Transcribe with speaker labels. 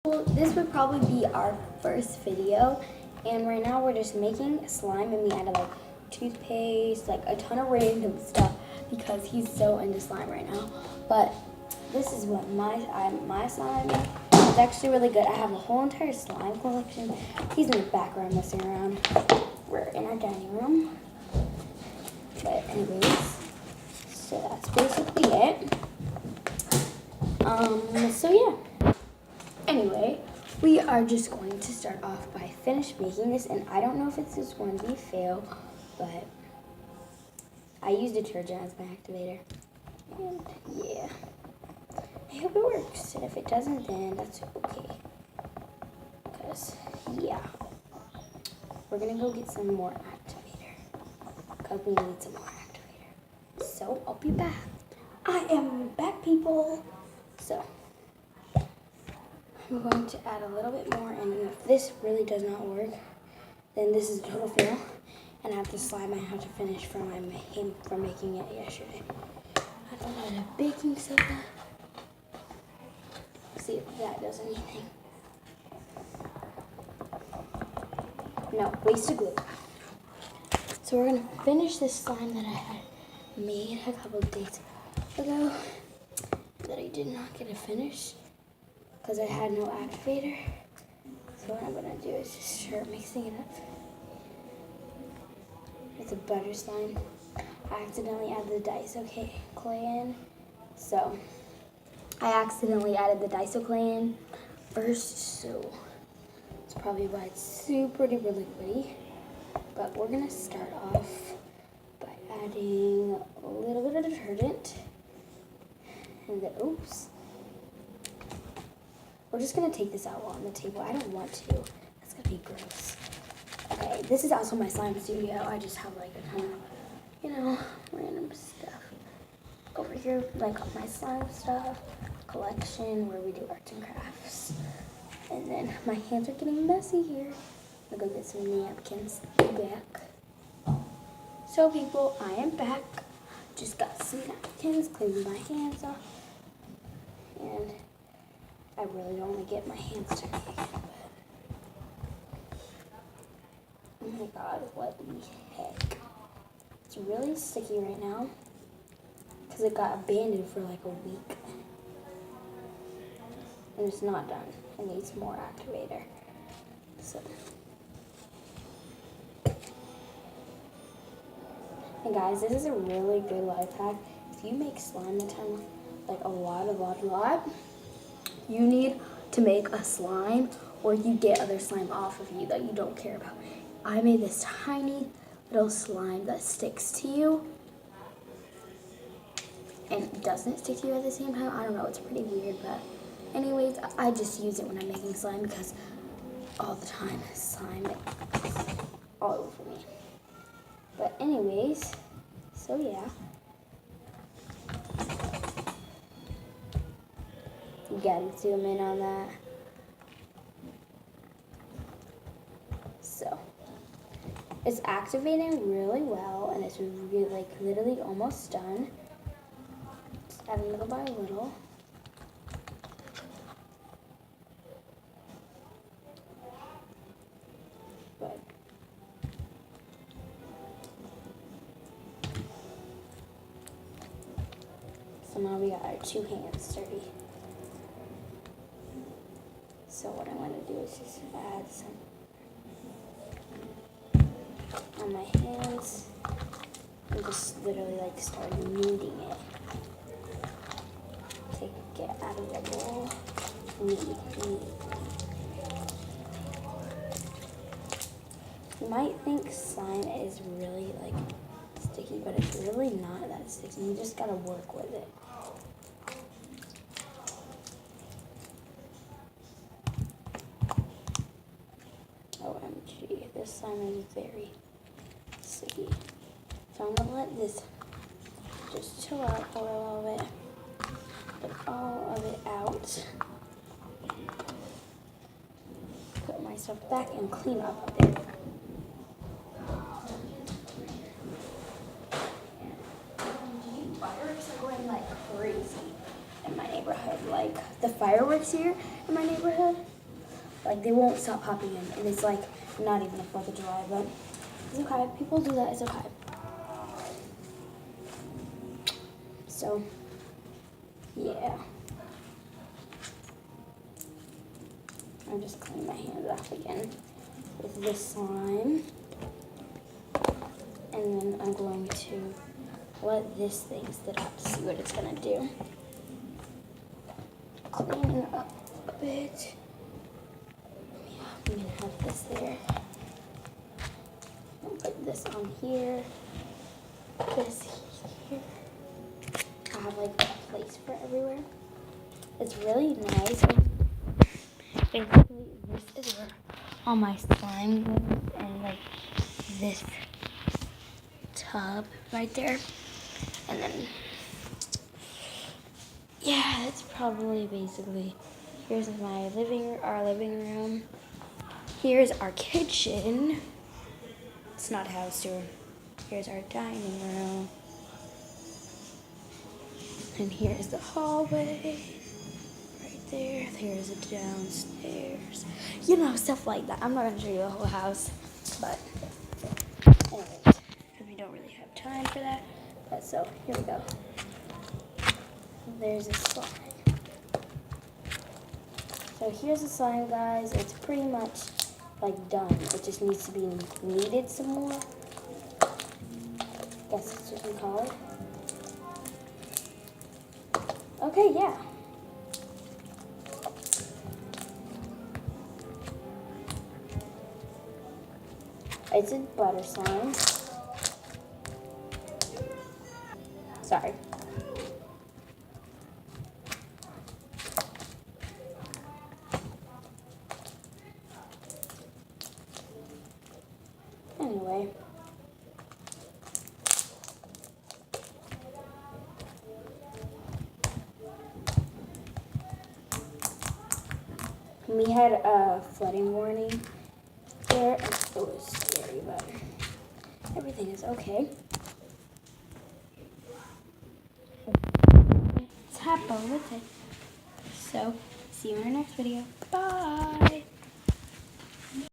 Speaker 1: Well, this would probably be our first video, and right now we're just making slime, and we added like toothpaste, like a ton of random stuff because he's so into slime right now. But this is what my slime is. It's actually really good. I have a whole entire slime collection. He's in the background messing around. We're in our dining room. But anyways, so that's basically it. So yeah. Anyway, we are just going to start off by making this, and I don't know if this is going to be a fail, but I use detergent as my activator, and yeah, I hope it works, and if it doesn't, then that's okay, because yeah, we're going to go get some more activator, because we need some more activator, so I'll be back. I am back, people. So I'm going to add a little bit more, and if this really does not work, then this is a total fail, and I have the slime I have to finish from making it yesterday. I have a lot of baking soda. See if that does anything. No, waste of glue. So we're gonna finish this slime that I had made a couple of days ago that I did not get to finish because I had no activator. So what I'm gonna do is just start mixing it up with the butter slime. I accidentally added the Diso clay in. So I accidentally added the Diso clay in first, so it's probably why it's super duper liquidy. But we're gonna start off by adding a little bit of detergent. And then, oops. We're just gonna take this out on the table. I don't want to. That's gonna be gross. Okay, this is also my slime studio. I just have like a ton of, random stuff over here, like my slime stuff collection where we do arts and crafts. And then my hands are getting messy here. I'm gonna go get some napkins. Be back. So people, I am back. Just got some napkins, cleaned my hands off. And I really don't want to get my hands dirty again, but oh my god, what the heck. It's really sticky right now because it got abandoned for like a week. And it's not done. It needs more activator. So. And guys, this is a really good life hack. If you make slime a ton, like a lot, you need to make a slime or you get other slime off of you that you don't care about. I made this tiny little slime that sticks to you and doesn't stick to you at the same time. I don't know, it's pretty weird, but anyways, I just use it when I'm making slime because all the time slime is all over me. But anyways, so yeah. You gotta zoom in on that. So, it's activating really well, and it's really, like, literally almost done. Just add little by little. But so now we got our two hands dirty. So what I'm going to do is just add some on my hands and just literally like start kneading it. Take it out of the bowl, knead. You might think slime is really like sticky, but it's really not that sticky. You just gotta work with it. OMG, this slime is very sticky. So I'm gonna let this just chill out for a little bit. Get all of it out. Put my stuff back and clean up a bit. Fireworks are going like crazy in my neighborhood. Like the fireworks here in my neighborhood Like, they won't stop popping in. And it's like not even a 4th of July, but it's okay. People do that. It's okay. So, yeah. I'm just cleaning my hands off again with this slime. And then I'm going to let this thing sit up to see what it's going to do. Clean it up a bit. Yeah, I'm going to have this there. I'll put this on here. This here. I have like a place for everywhere. It's really nice. Basically, this is where all my slime goes, and like this tub right there. And then, yeah, that's probably basically, here's our living room. Here's our kitchen. It's not a house tour. Here's our dining room. And here's the hallway. Right there. There's a downstairs. You know, stuff like that. I'm not going to show you the whole house. But, anyways, because we don't really have time for that. But so, here we go. There's a slime. So here's the slime, guys. It's pretty much like done. It just needs to be kneaded some more. Guess that's what we call it. Okay, yeah. It's a butter slime. Sorry. Anyway. We had a flooding warning there. It was scary, but everything is okay. It's happy with it. So, see you in our next video. Bye!